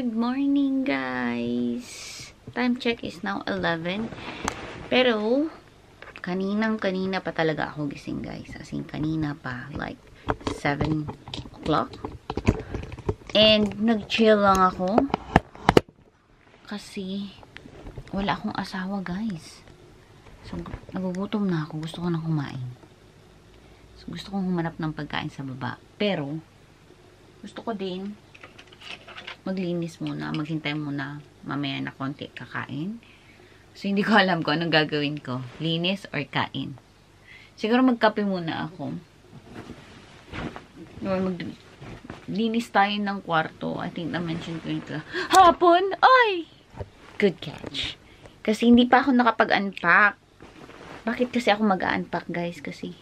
Good morning, guys. Time check is now 11. Pero, kanina pa talaga ako gising, guys. As in, kanina pa. Like, 7 o'clock. And, nag-chill lang ako. Kasi, wala akong asawa, guys. So, nagugutom na ako. Gusto ko na kumain. So, gusto kong humanap ng pagkain sa baba. Pero, gusto ko din maglinis muna, maghintay muna mamaya na konti kakain. So, hindi ko alam kung anong gagawin ko. Linis or kain. Siguro magkape muna ako. Maglinis tayo ng kwarto. I think na-mention ko yun. Hapon! Ay! Good catch. Kasi hindi pa ako nakapag-unpack. Bakit kasi ako mag-unpack, guys? Kasi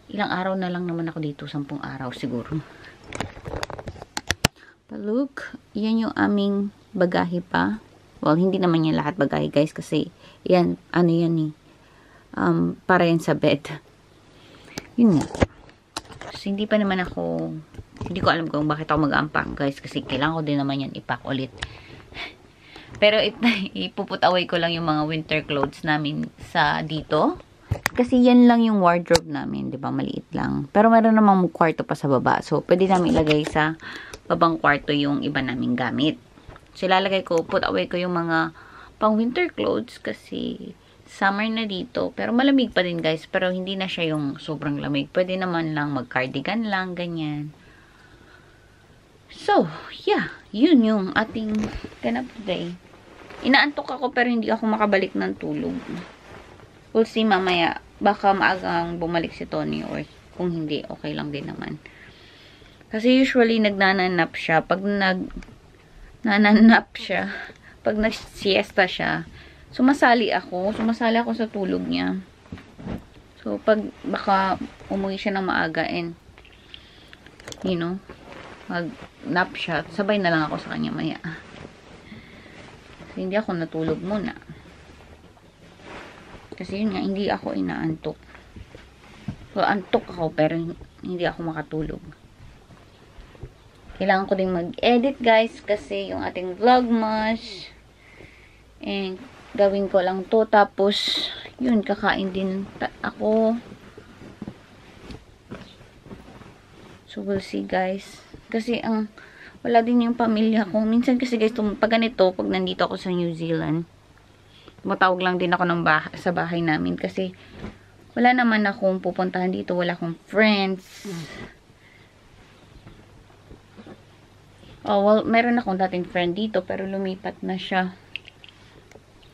ilang araw na lang naman ako dito. 10 araw siguro. Look, yan yung aming bagahe pa. Well, hindi naman yan lahat bagahe, guys, kasi yan, ano yan eh. Para yan sa bed. Yun nga. So, hindi pa naman ako, hindi ko alam kung bakit ako mag-unpack, guys, kasi kailangan ko din naman yan ipack ulit. Pero ipuput away ko lang yung mga winter clothes namin sa dito. Kasi yan lang yung wardrobe namin, di ba? Maliit lang. Pero meron namang kwarto pa sa baba. So, pwede namin ilagay sa babang kwarto yung iba naming gamit. So, ilalagay ko, put away ko yung mga pang winter clothes kasi summer na dito. Pero malamig pa din, guys. Pero hindi na siya yung sobrang lamig. Pwede naman lang mag-cardigan lang, ganyan. So, yeah. Yun yung ating ganap today. Inaantok ako pero hindi ako makabalik ng tulog. We'll see mamaya. Baka maagang bumalik si Tony or kung hindi, okay lang din naman. Kasi usually nagnananap siya. Pag nananap siya, pag nag-siesta siya, sumasali ako sa tulog niya. So, pag baka umuwi siya ng maaga and, you know, mag-nap siya, sabay na lang ako sa kanya maya. So, hindi ako natulog muna. Kasi yun nga, hindi ako inaantok. So, antok ako pero hindi ako makatulog. Kailangan ko din mag-edit, guys, kasi yung ating vlogmas. And, gawin ko lang to. Tapos, yun, kakain din ako. So, we'll see, guys. Kasi, wala din yung pamilya ko. Minsan kasi, guys, pag ganito, pag nandito ako sa New Zealand, tumatawag lang din ako sa bahay namin. Kasi, wala naman akong pupuntahan dito. Wala akong friends. Oh, well, meron akong dating friend dito, pero lumipat na siya.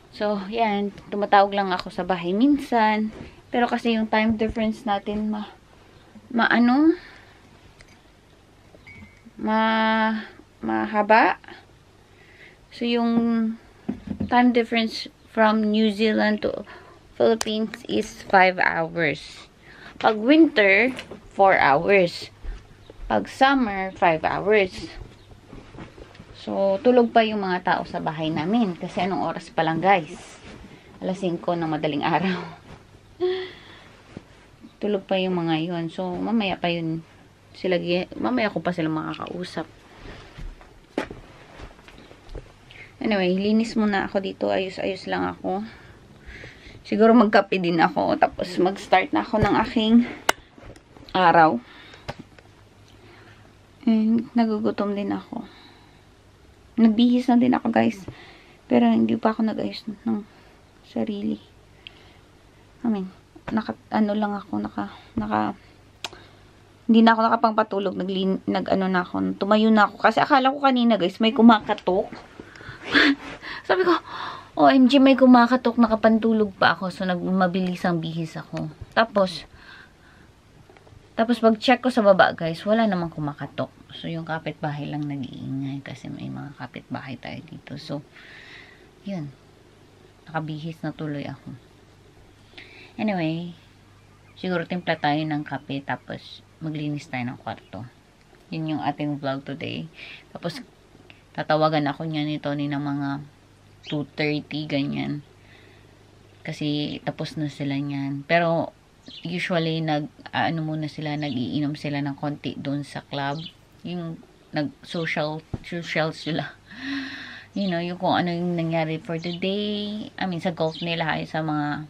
So, yan. Tumatawag lang ako sa bahay minsan. Pero kasi yung time difference natin, mahaba. So, yung time difference from New Zealand to Philippines is 5 hours. Pag winter, 4 hours. Pag summer, 5 hours. So, tulog pa yung mga tao sa bahay namin. Kasi anong oras pa lang, guys? 5:00 ng madaling araw. Tulog pa yung mga yun. So, mamaya pa yun. Mamaya ko pa sila makakausap. Anyway, linis muna ako dito. Ayos-ayos lang ako. Siguro magkape din ako. Tapos, mag-start na ako ng aking araw. And, nagugutom din ako. Nagbihis na din ako, guys. Pero hindi pa ako nag-ayos ng sarili. I mean, hindi na ako nakapangpatulog. Nag-ano na ako. Tumayo na ako. Kasi akala ko kanina, guys, may kumakatok. Sabi ko, OMG, may kumakatok. Nakapantulog pa ako. So, mabilis ang bihis ako. Tapos pag-check ko sa baba, guys, wala namang kumakatok. So, yung kapitbahay lang nag-iingay kasi may mga kapitbahay tayo dito. So, yun. Nakabihis na tuloy ako. Anyway, siguro timpla tayo ng kape tapos maglinis tayo ng kwarto. Yun yung ating vlog today. Tapos, tatawagan ako niya ni Tony ng mga 2:30, ganyan. Kasi, tapos na sila niyan. Pero, usually nag-iinom sila ng konti doon sa club. Yung nag-social sila. you know, yung kung ano yung nangyari for the day. I mean, sa golf nila ay sa mga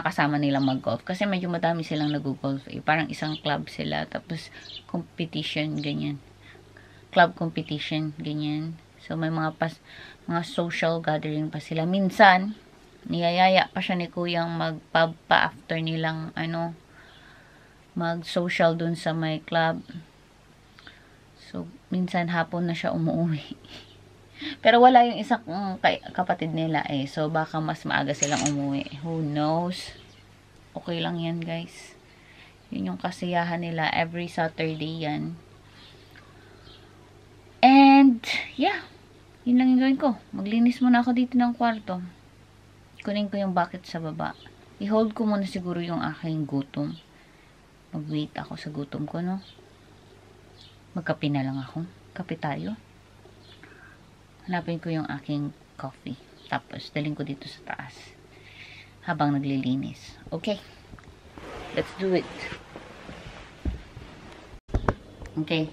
kasama nilang mag-golf. Kasi medyo madami silang nag-golf. Parang isang club sila. Tapos, competition, ganyan. Club competition, ganyan. So, may mga social gathering pa sila. Minsan, niyayaya pa siya ni Kuyang mag-pub pa after nilang, mag-social dun sa may club. So, minsan hapon na siya umuwi. Pero wala yung isang kapatid nila eh. So, baka mas maaga silang umuwi. Who knows? Okay lang yan, guys. Yun yung kasiyahan nila. Every Saturday yan. And, yeah. Yun lang yung gawin ko. Maglinis muna ako dito ng kwarto. Kunin ko yung bucket sa baba. I-hold ko muna siguro yung aking gutom. Mag-wait ako sa gutom ko, no? Magkape na lang ako. Kape tayo. Hanapin ko yung aking coffee. Tapos, daling ko dito sa taas. Habang naglilinis. Okay. Let's do it. Okay.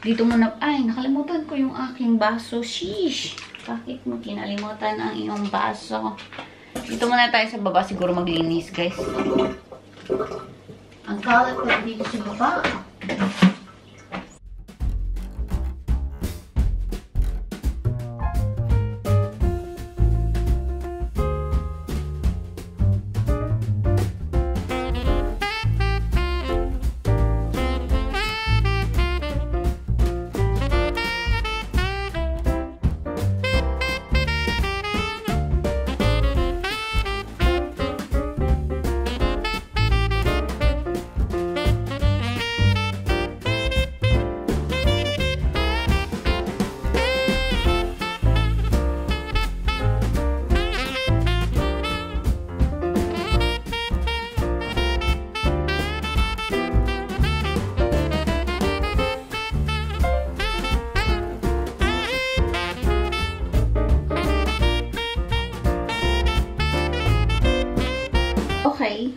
Dito muna. Ay, nakalimutan ko yung aking baso. Sheesh! Bakit mo kinalimutan ang iyong baso? Dito muna tayo sa baba. Siguro maglinis, guys. Ang kalat ko dito sa baba. Okay,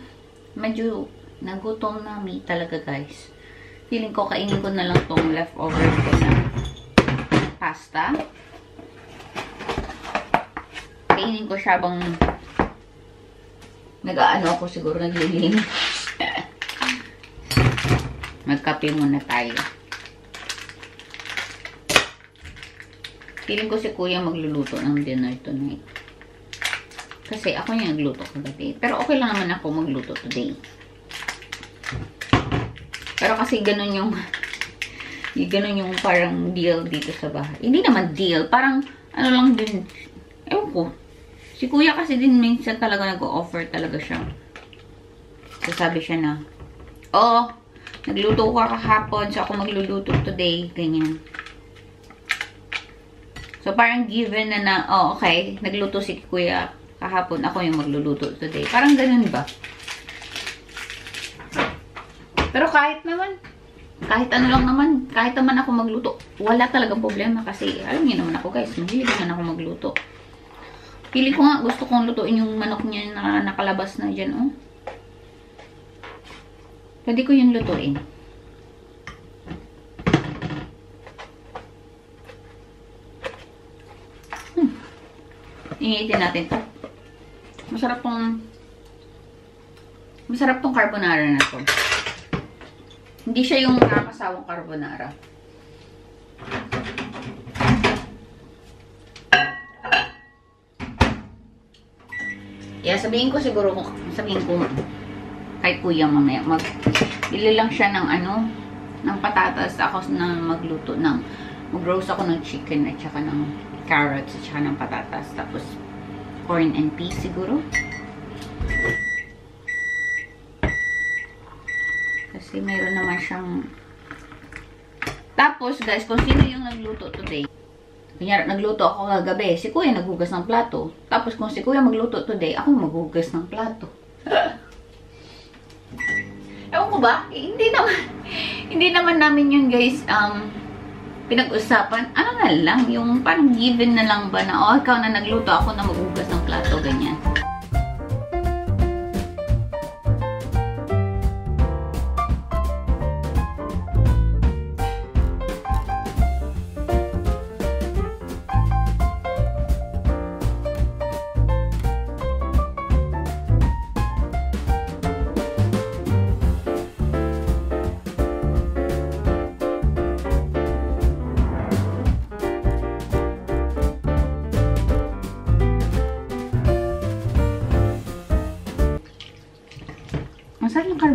medyo nagutom na me talaga, guys. Feeling ko kainin ko na lang tong leftovers ko na pasta. Kainin ko siya bang nag-aano ako siguro naglilinis. Magkape muna tayo. Feeling ko si Kuya magluluto ng dinner tonight. Kasi ako yung nagluto kagabi. Pero okay lang naman ako magluto today. Pero kasi ganun yung parang deal dito sa bahay. Hindi naman deal. Parang ano lang din. Ewan ko. Si Kuya kasi din minsan talaga nag-o-offer talaga siya. So sabi siya na, oh, nagluto ko kahapon. So ako magluluto today. Ganyan. So parang given na oh okay, nagluto si Kuya kahapon, ako yung magluluto today. Parang ganun ba? Pero kahit naman, kahit ano lang naman, kahit naman ako magluto, wala talagang problema kasi, alam niyo naman ako guys, mahilig naman ako magluto. Pili ko nga, gusto kong lutuin yung manok niya na nakalabas na dyan, oh. Pwede ko yung lutuin. Iniitin natin to. Masarap tong carbonara na to. Hindi siya yung nakakasawang carbonara. Yeah, sabihin ko kay Kuya mamaya, bili lang siya ng ng patatas. Ako na mag-roast ako ng chicken at saka ng carrots at saka ng patatas. Tapos, corn and peas siguro. Kasi mayroon naman siyang... Tapos, guys, kung sino yung nagluto today. Kunyari, nagluto ako kagabi. Si Kuya naghugas ng plato. Tapos, kung si Kuya magluto today, ako maghugas ng plato. Ewan ko ba? Hindi naman namin yun, guys, pinag-usapan, ano na lang, yung parang given na lang ba na, oh, ikaw na nagluto, ako na maghugas ng plato, ganyan.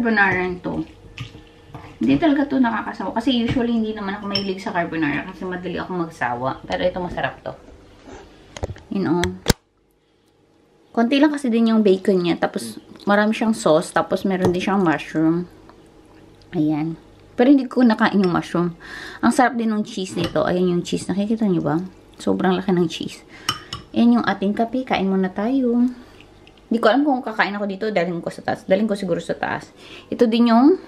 carbonara to. Hindi talaga to nakakasawa. Kasi usually hindi naman ako mahilig sa carbonara kasi madali ako magsawa. Pero ito masarap to. Konti lang kasi din yung bacon niya. Tapos marami siyang sauce. Tapos meron din siyang mushroom. Ayan. Pero hindi ko nakain yung mushroom. Ang sarap din ng cheese nito. Ayan yung cheese. Nakikita niyo ba? Sobrang laki ng cheese. Ayan yung ating kape. Kain muna tayo. Hindi ko alam kung kakain ako dito. Dalhin ko sa taas. Dalhin ko siguro sa taas. Ito din yung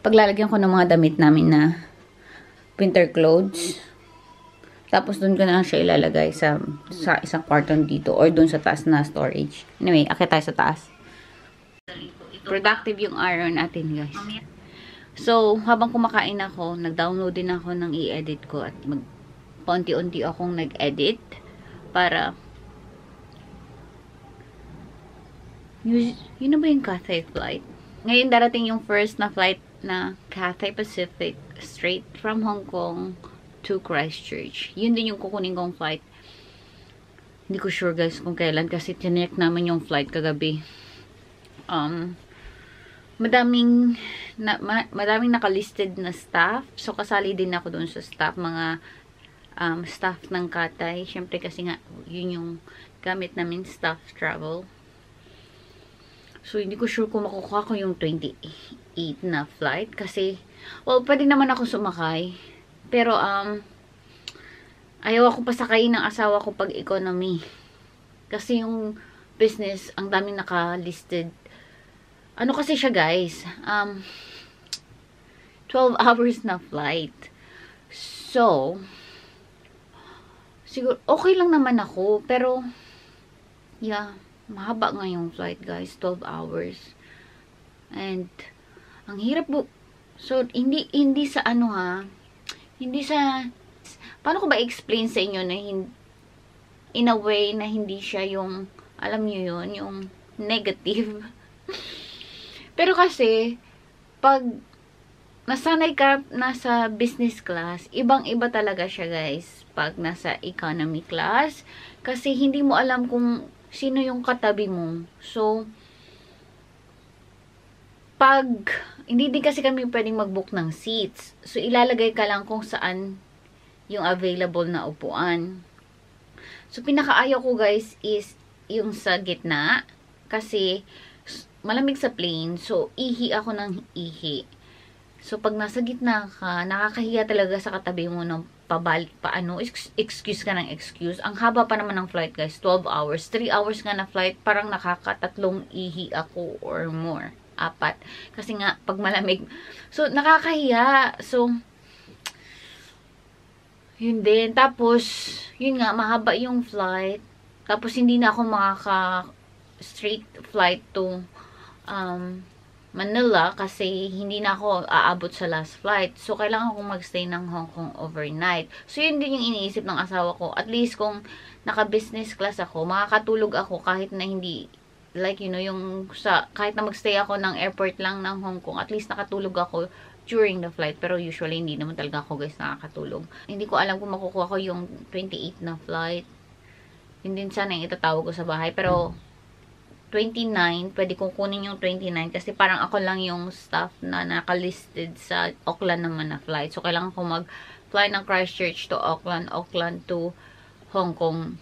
paglalagyan ko ng mga damit namin na winter clothes. Tapos doon ko na siya ilalagay sa isang carton dito. Or doon sa taas na storage. Anyway, akit tayo sa taas. Productive yung araw natin, guys. So, habang kumakain ako, nag-download din ako ng i-edit ko at paunti-unti akong nag-edit para yun na ba yung Cathay flight? Ngayon darating yung first na flight na Cathay Pacific straight from Hong Kong to Christchurch. Yun din yung kukunin kong flight. Hindi ko sure guys kung kailan kasi tinek naman yung flight kagabi. Madaming nakalisted na staff. So, kasali din ako doon sa staff. Mga staff ng Cathay. Siyempre kasi nga, yun yung gamit namin staff travel. So, hindi ko sure kung makukuha ko yung 28 na flight. Kasi, well, pwede naman ako sumakay. Pero, ayaw ako pasakayin ng asawa ko pag economy. Kasi yung business, ang daming nakalisted. Ano kasi siya guys, 12 hours na flight. So, siguro, okay lang naman ako. Pero, yeah, mahaba nga yung flight guys, 12 hours. And, ang hirap po. So, hindi sa ano ha, hindi sa, paano ko ba explain sa inyo na in a way na hindi siya yung, alam nyo yun, yung negative. Pero kasi, pag nasanay ka nasa business class, ibang-iba talaga siya guys. Pag nasa economy class, kasi hindi mo alam kung sino yung katabi mo. So, pag, hindi din kasi kami pwedeng mag-book ng seats. So, ilalagay ka lang kung saan yung available na upuan. So, pinakaayaw ko guys is yung sa gitna. Kasi, malamig sa plane. So, ihi ako ng ihi. So, pag nasa gitna ka, nakakahiya talaga sa katabi mo ng pabalik pa ano. Excuse ka ng excuse. Ang haba pa naman ng flight guys. 12 hours. 3 hours nga na flight. Parang nakakatatlong ihi ako or more. 4. Kasi nga, pag malamig. So, nakakahiya. So, yun din. Tapos, yun nga, mahaba yung flight. Tapos, hindi na ako straight flight to Manila kasi hindi na ako aabot sa last flight. So, kailangan kong magstay ng Hong Kong overnight. So, yun din yung iniisip ng asawa ko. At least kung naka-business class ako, makakatulog ako kahit na hindi, like, you know, yung kahit na magstay ako ng airport lang ng Hong Kong, at least nakatulog ako during the flight. Pero usually, hindi naman talaga ako guys nakakatulog. Hindi ko alam kung makukuha ko yung 28 na flight. Hindi sana yung itatawag ko sa bahay. Pero, 29, pwede kong kunin yung 29 kasi parang ako lang yung staff na nakalisted sa Auckland naman na flight. So, kailangan ko mag-fly ng Christchurch to Auckland, Auckland to Hong Kong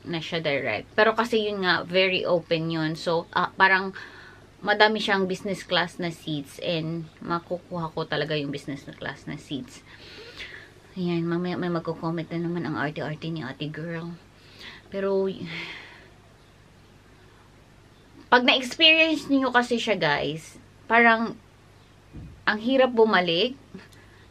na siya direct. Pero kasi yun nga, very open yun. So, parang madami siyang business class na seats and makukuha ko talaga yung business class na seats. Ayan, mamaya may magko-comment na naman ang arte-arte ni ate girl. Pero, pag na-experience niyo kasi siya guys, parang ang hirap bumalik.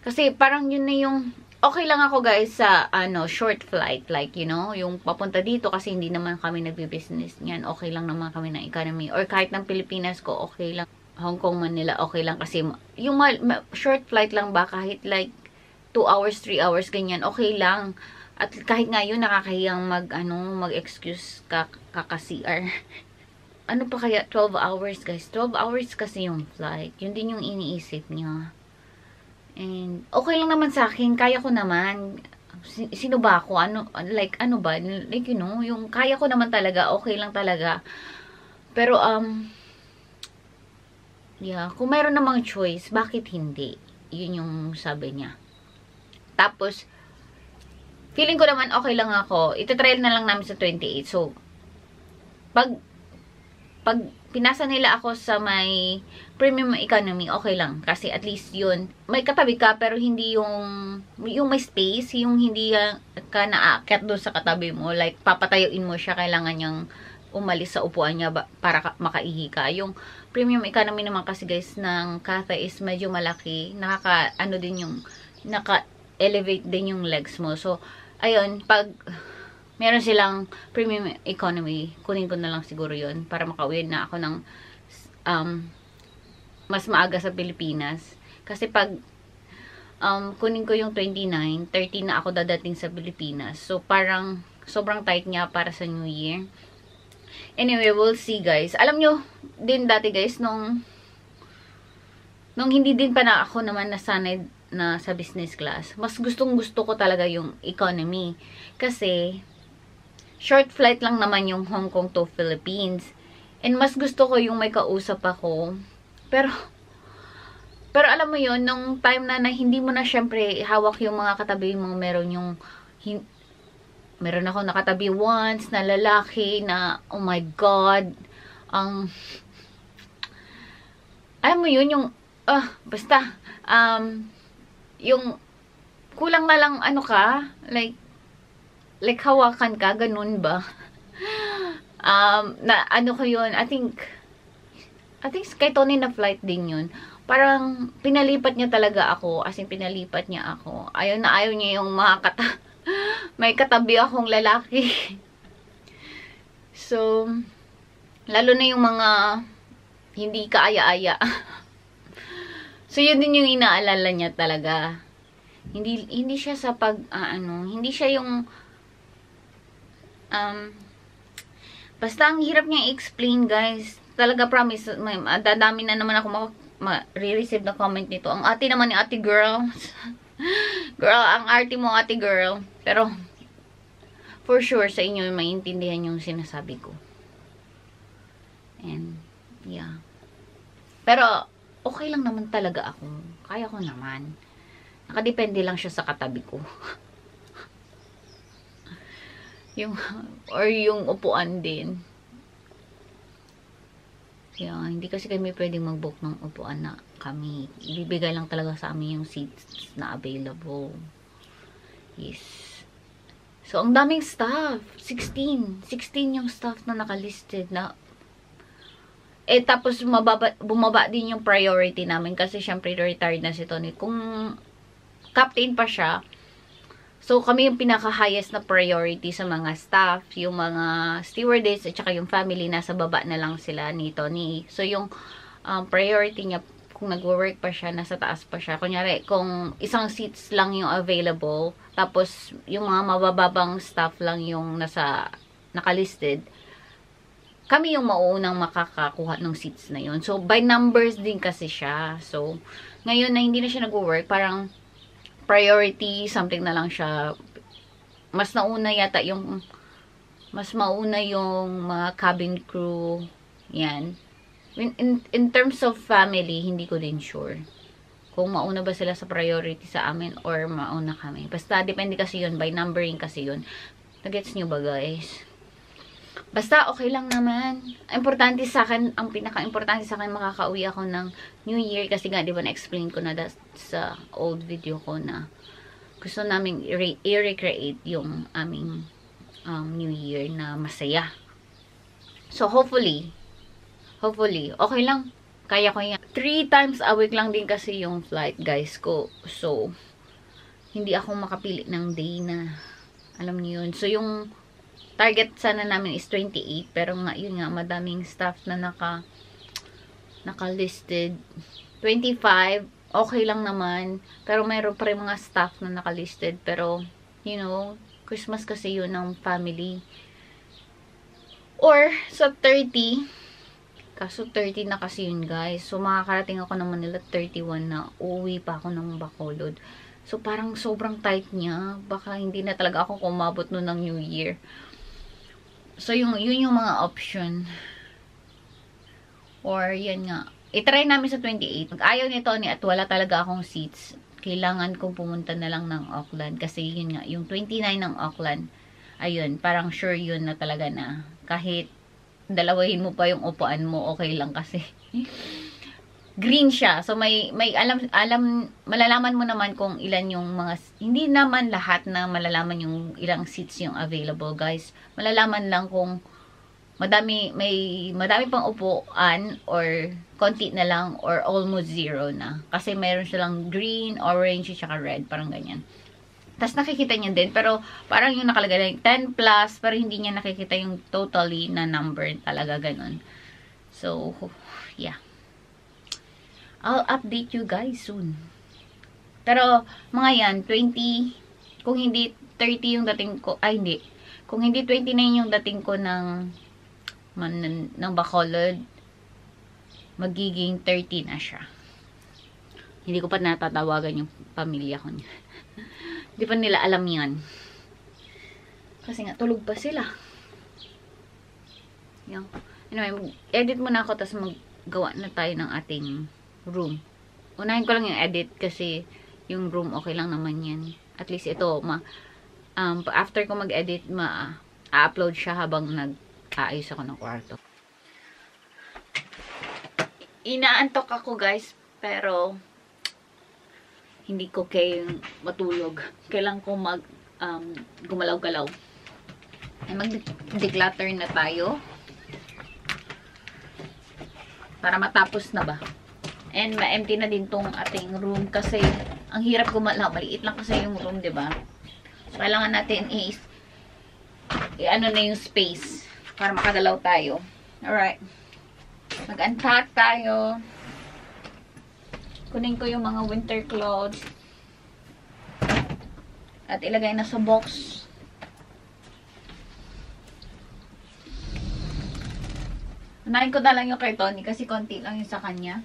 Kasi parang yun na yung, okay lang ako guys sa short flight. Like, you know, yung papunta dito kasi hindi naman kami nagbi-business niyan. Okay lang naman kami ng economy. Or kahit ng Pilipinas ko, okay lang. Hong Kong, Manila, okay lang. Kasi yung short flight lang ba, kahit like 2 hours, 3 hours, ganyan, okay lang. At kahit nga yun, nakakahiyang mag-excuse kaka-CR. Ano pa kaya 12 hours guys? 12 hours kasi yung flight. Yun din yung iniisip niya. And okay lang naman sa akin. Kaya ko naman. Sino ba ako? Ano ba? Like, you know, yung kaya ko naman talaga. Okay lang talaga. Pero, Yeah, kung mayroon namang choice, bakit hindi? Yun yung sabi niya. Tapos, feeling ko naman okay lang ako. Ito-trial na lang namin sa 28. So, pag pinasa nila ako sa may premium economy, okay lang. Kasi at least yun, may katabi ka, pero hindi yung may space, yung hindi ka naaakyat doon sa katabi mo. Like, papatayuin mo siya, kailangan niyang umalis sa upuan niya para makaihi ka. Yung premium economy naman kasi guys, ng Cathay is medyo malaki. Naka-elevate din yung legs mo. So, ayun, pag meron silang premium economy, kunin ko na lang siguro yun para makauwi na ako ng mas maaga sa Pilipinas. Kasi pag kunin ko yung 29, 30 na ako dadating sa Pilipinas. So, parang sobrang tight niya para sa New Year. Anyway, we'll see guys. Alam nyo din dati guys, nung hindi din pa na ako naman nasanay na sa business class, mas gustong gusto ko talaga yung economy. Kasi, short flight lang naman yung Hong Kong to Philippines. And mas gusto ko yung may kausap ako. Pero alam mo yun, nung time na hindi mo na syempre hawak yung mga katabi mo, meron ako nakatabi once na lalaki na, oh my God, alam mo yun, yung, yung kulang na lang like hawakan ka, ganun ba? Na ano ko yun, I think kay Tony na flight din yun. Parang pinalipat niya talaga ako, as in pinalipat niya ako. Ayaw niya yung may katabi akong lalaki. So, lalo na yung mga hindi kaaya-aya. So, yun din yung inaalala niya talaga. Hindi siya sa hindi siya yung basta ang hirap niyang i-explain guys. Talaga promise, dadami na naman ako ma-receive na comment nito. Ang ate naman ni ate girl. Girl, ang arte mo ate girl. Pero, for sure sa inyo maintindihan yung sinasabi ko. And, yeah. Pero, okay lang naman talaga ako. Kaya ko naman. Nakadepende lang siya sa katabi ko. Yung upuan din. Kaya, hindi kasi kami pwedeng mag-book ng upuan na kami. Ibibigay lang talaga sa amin yung seats na available. Yes. So, ang daming staff. 16 yung staff na nakalisted na. Tapos bumaba din yung priority namin kasi syempre retired na si Tony. Kung captain pa siya, so, kami yung pinaka-highest na priority sa mga staff, yung mga stewardess, at saka yung family, nasa baba na lang sila ni Tony. So, yung priority niya, kung nagwo-work pa siya, nasa taas pa siya. Kunyari, kung isang seats lang yung available, tapos yung mga mabababang staff lang yung nakalisted, kami yung mauunang makakakuha ng seats na yun. So, by numbers din kasi siya. So, ngayon na hindi na siya nagwo-work, parang priority, something na lang siya. Mas mauna yung mga cabin crew. Yan. In terms of family, hindi ko din sure. Kung mauna ba sila sa priority sa amin or mauna kami. Basta, depende kasi yun. By numbering kasi yun. Nagets nyo ba, guys? Basta, okay lang naman. Importante sa akin, ang pinaka-importante sa akin, makakauwi ako ng New Year. Kasi nga, di ba, na-explain ko na sa old video ko na gusto namin i-recreate yung aming New Year na masaya. So, hopefully, okay lang. Kaya ko yan. 3 times a week lang din kasi yung flight, guys ko. So, hindi ako makapili ng day na, alam niyo yun. So, yung target sana namin is 28, pero nga, yun nga, madaming staff na naka-listed. 25, okay lang naman. Pero mayroon pa rin mga staff na naka-listed. Pero, you know, Christmas kasi yun ng family. Or, sa 30, kaso 30 na kasi yun, guys. So, makakarating ako ng Manila 31 na uuwi pa ako ng Bacolod. So, parang sobrang tight niya. Baka hindi na talaga ako kumabot nun ng New Year. So, yun yung mga option. Or, yan nga. itry namin sa 28. Pag ayaw ni Tony at wala talaga akong seats, kailangan kong pumunta na lang ng Auckland. Kasi yun nga, yung 29 ng Auckland, ayun, parang sure yun na talaga na kahit dalawahin mo pa yung upuan mo, okay lang kasi. Green siya. So, may malalaman mo naman kung ilan yung mga, hindi naman lahat na malalaman yung ilang seats yung available, guys. Malalaman lang kung madami pang upuan or konti na lang or almost zero na. Kasi mayroon silang green, orange, at saka red. Parang ganyan. Tapos nakikita niya din. Pero parang yung nakalagay 10 plus, pero hindi niya nakikita yung totally na number talaga ganun. So, yeah. I'll update you guys soon. Pero, mga yan, 20, kung hindi 30 yung dating ko, ay hindi. Kung hindi 29 yung dating ko ng Bacolod, magiging 30 na siya. Hindi ko pa natatawagan yung pamilya ko niya. Hindi pa nila alam yan. Kasi nga, tulog pa sila. Yan. Anyway, edit muna ako, tapos maggawa na tayo ng ating room. Unahin ko lang yung edit kasi yung room okay lang naman yan. At least ito, after ko mag-edit, ma-upload siya habang nag-aayos ako ng kwarto. Inaantok ako guys, pero hindi ko kayang matulog. Kailangan ko gumalaw-galaw. Ay, mag-declutter na tayo. Para matapos na ba? And ma-empty na din tong ating room kasi ang hirap gumalaw. Maliit lang kasi yung room, 'di ba? So kailangan natin i-ano na yung space para makagalaw tayo. Alright. Mag-unpack tayo. Kunin ko yung mga winter clothes. At ilagay na sa box. Unahin ko na lang yung kay Tony kasi konti lang yung sa kanya.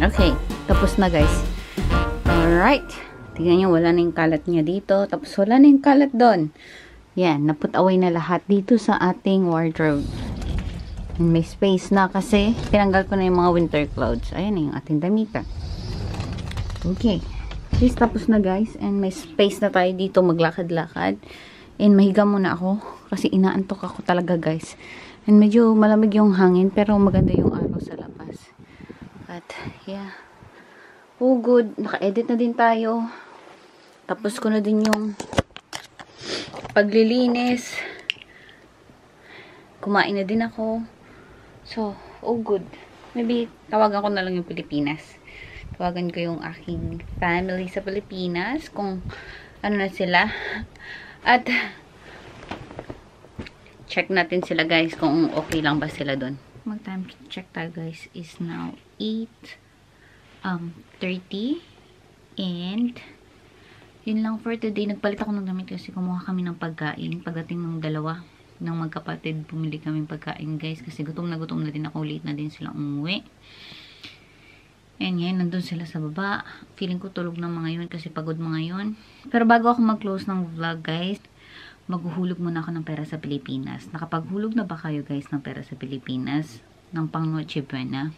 Okay, tapos na guys. Alright. Tingnan nyo, wala na yung kalat niya dito. Tapos wala na yung kalat doon. Yan, naput away na lahat dito sa ating wardrobe. And may space na kasi tinanggal ko na yung mga winter clothes. Ayan na yung ating damit. Okay. This tapos na guys. And may space na tayo dito maglakad-lakad. And mahiga muna ako kasi inaantok ako talaga guys. And medyo malamig yung hangin pero maganda yung araw sa labas. At, yeah. Oh, good. Naka-edit na din tayo. Tapos ko na din yung paglilinis. Kumain na din ako. So, oh, good. Maybe, tawagan ko na lang yung Pilipinas. Tawagan ko yung aking family sa Pilipinas. Kung ano na sila. At, check natin sila guys kung okay lang ba sila doon. Mag-time check tayo guys is now 8:30 and yun lang for today. Nagpalit ako ng damit kasi kumuha kami ng pagkain. Pagdating ng dalawa ng magkapatid, bumili kami pagkain guys kasi gutom na din ako. Late na din sila umuwi. And ngayon, nandun sila sa baba. Feeling ko tulog na mga yun kasi pagod mga yun. Pero bago ako mag-close ng vlog guys, maghuhulog muna ako ng pera sa Pilipinas. Nakapaghulog na ba kayo guys ng pera sa Pilipinas? Ng pang Noche Buena?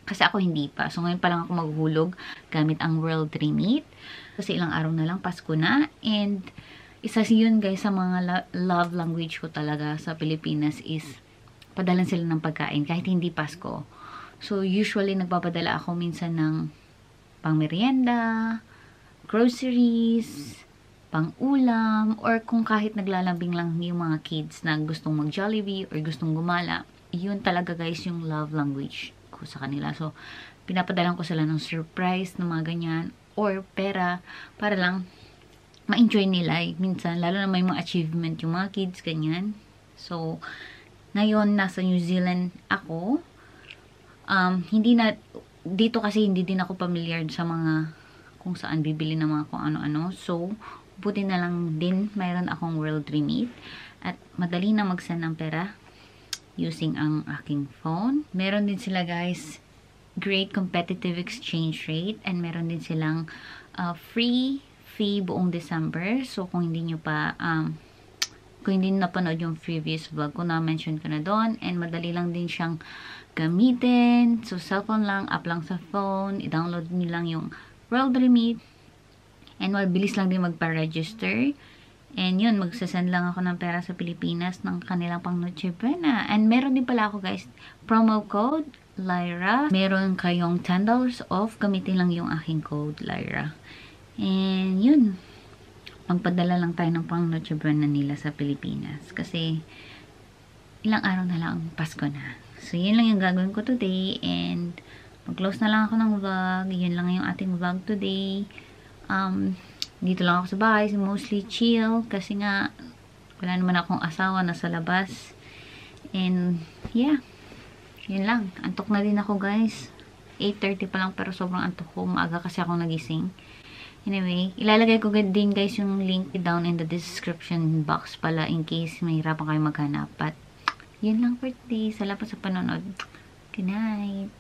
Kasi ako hindi pa. So, ngayon pa lang ako maghuhulog gamit ang World Remit. Kasi ilang araw na lang, Pasko na. And, isa yun guys sa mga love language ko talaga sa Pilipinas is padalan sila ng pagkain kahit hindi Pasko. So, usually nagpapadala ako minsan ng pang-merienda, groceries, pang-ulam, or kung kahit naglalambing lang yung mga kids na gustong mag-Jollibee or gustong gumala. Yun talaga guys yung love language ko sa kanila. So, pinapadalan ko sila ng surprise na mga ganyan or pera para lang ma-enjoy nila. Minsan, lalo na may mga achievement yung mga kids, ganyan. So, ngayon, nasa New Zealand ako. Dito kasi hindi din ako familiar sa mga kung saan bibili ng mga kung ano-ano. So, buti na lang din mayroon akong World Remit. At madali na mag-send ng pera using ang aking phone. Meron din sila guys, great competitive exchange rate. And meron din silang free fee buong December. So, kung hindi nyo pa, kung hindi napanood yung previous vlog ko, na-mention ko na doon. And madali lang din siyang gamitin. So, cellphone lang, app lang sa phone. I-download nyo lang yung World Remit. And mabilis lang din magpa-register. And yun, magsasend lang ako ng pera sa Pilipinas ng kanilang pang Noche Buena. And meron din pala ako guys, promo code Lyra. Meron kayong $10 off. Gamitin lang yung aking code Lyra. And yun, magpadala lang tayo ng pang Noche Buena nila sa Pilipinas. Kasi ilang araw na lang Pasko na. So yun lang yung gagawin ko today. And mag-close na lang ako ng vlog. Yun lang yung ating vlog today. Dito lang ako sa bahay, mostly chill kasi nga wala naman akong asawa, nasa labas. And yeah, yun lang. Antok na din ako guys. 8:30 pa lang pero sobrang antok ko. Maaga kasi ako nagising. Anyway, ilalagay ko din guys yung link down in the description box pala in case mahirapan kayo maghanap. But yun lang for today. Salamat sa panonood. Good night.